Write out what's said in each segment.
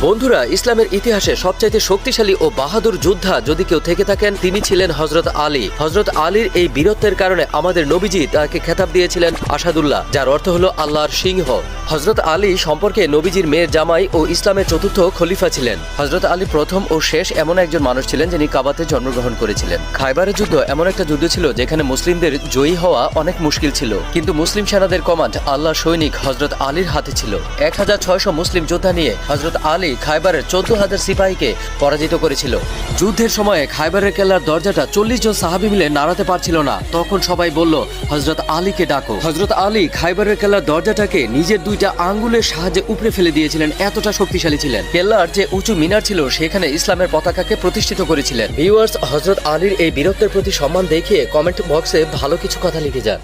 বন্ধুরা, ইসলামের ইতিহাসে সবচাইতে শক্তিশালী ও বাহাদুর যোদ্ধা যদি কেউ থেকে থাকেন তিনি ছিলেন হযরত আলী। হযরত আলীর এই বীরত্বের কারণে আমাদের নবীজি তাকে খেতাব দিয়েছিলেন আসাদুল্লাহ, যার অর্থ হলো আল্লাহর সিংহ। হযরত আলী সম্পর্কে নবীজির মেয়ের জামাই ও ইসলামের চতুর্থ খলিফা ছিলেন। হযরত আলী প্রথম ও শেষ এমন একজন মানুষ ছিলেন যিনি কাবাতে জন্মগ্রহণ করেছিলেন। খায়বারের যুদ্ধ এমন একটা যুদ্ধ ছিল যেখানে মুসলিমদের জয়ী হওয়া অনেক মুশকিল ছিল, কিন্তু মুসলিম সেনাদের কমান্ড আল্লাহর সৈনিক হযরত আলীর হাতে ছিল। 1600 মুসলিম যোদ্ধা নিয়ে হযরত আলী খায়বারের 14,000 সিপাহীকে পরাজিত করেছিল। যুদ্ধের সময়ে খায়বারের কেল্লার দরজাটা 40 জন সাহাবী মিলে নাড়াতে পারছিল না। তখন সবাই বলল, হযরত আলীকে ডাকো। হযরত আলী খায়বারের কেল্লার দরজাটাকে নিজের দুইটা আঙ্গুলের সাহায্যে উপড়ে ফেলে দিয়েছিলেন, এতটা শক্তিশালী ছিলেন। কেল্লার যে উঁচু মিনার ছিল সেখানে ইসলামের পতাকাকে প্রতিষ্ঠিত করেছিলেন। ভিউয়ার্স, হযরত আলীর এই বীরত্বের প্রতি সম্মান দেখিয়ে কমেন্ট বক্সে ভালো কিছু কথা লিখে যান।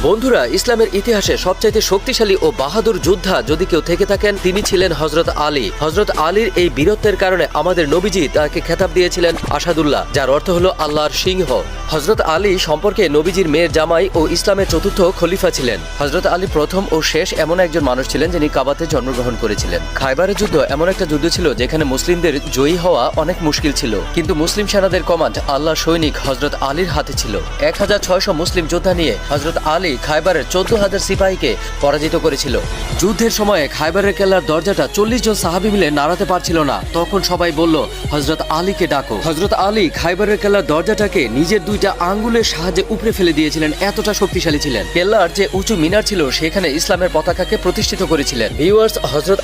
বন্ধুরা, ইসলামের ইতিহাসে সবচাইতে শক্তিশালী ও বাহাদুর যোদ্ধা যদি কেউ থেকে থাকেন তিনি ছিলেন হযরত আলী। হযরত আলীর এই বীরত্বের কারণে আমাদের নবীজি তাকে খেতাব দিয়েছিলেন আসাদুল্লাহ, যার অর্থ হলো আল্লাহর সিংহ। হযরত আলী সম্পর্কে নবীজির মেয়ের জামাই ও ইসলামের চতুর্থ খলিফা ছিলেন। হযরত আলী প্রথম ও শেষ এমন একজন মানুষ ছিলেন যিনি কাবাতে জন্মগ্রহণ করেছিলেন। খায়বারের যুদ্ধ এমন একটা যুদ্ধ ছিল যেখানে মুসলিমদের জয়ী হওয়া অনেক মুশকিল ছিল, কিন্তু মুসলিম সেনাদের কমান্ড আল্লাহর সৈনিক হযরত আলীর হাতে ছিল। 1600 মুসলিম যোদ্ধা নিয়ে হযরত আলী খায়বারের 14,000 সিপাহীকে পরাজিত করেছিল। যুদ্ধের সময়ে খায়বারের কেল্লার দরজাটা 40 জন সাহাবী মিলে নাড়াতে পারছিল না। তখন সবাই বলল, হযরত আলীকে ডাকো। হযরত আলী খায়বারের কেল্লার দরজাটাকে নিজের দুইটা আঙ্গুলের সাহায্যে উপড়ে ফেলে দিয়েছিলেন, এতটা শক্তিশালী ছিলেন। কেল্লার যে উঁচু মিনার ছিল সেখানে ইসলামের পতাকাকে প্রতিষ্ঠিত করেছিলেন। ভিউয়ার্স, হযরত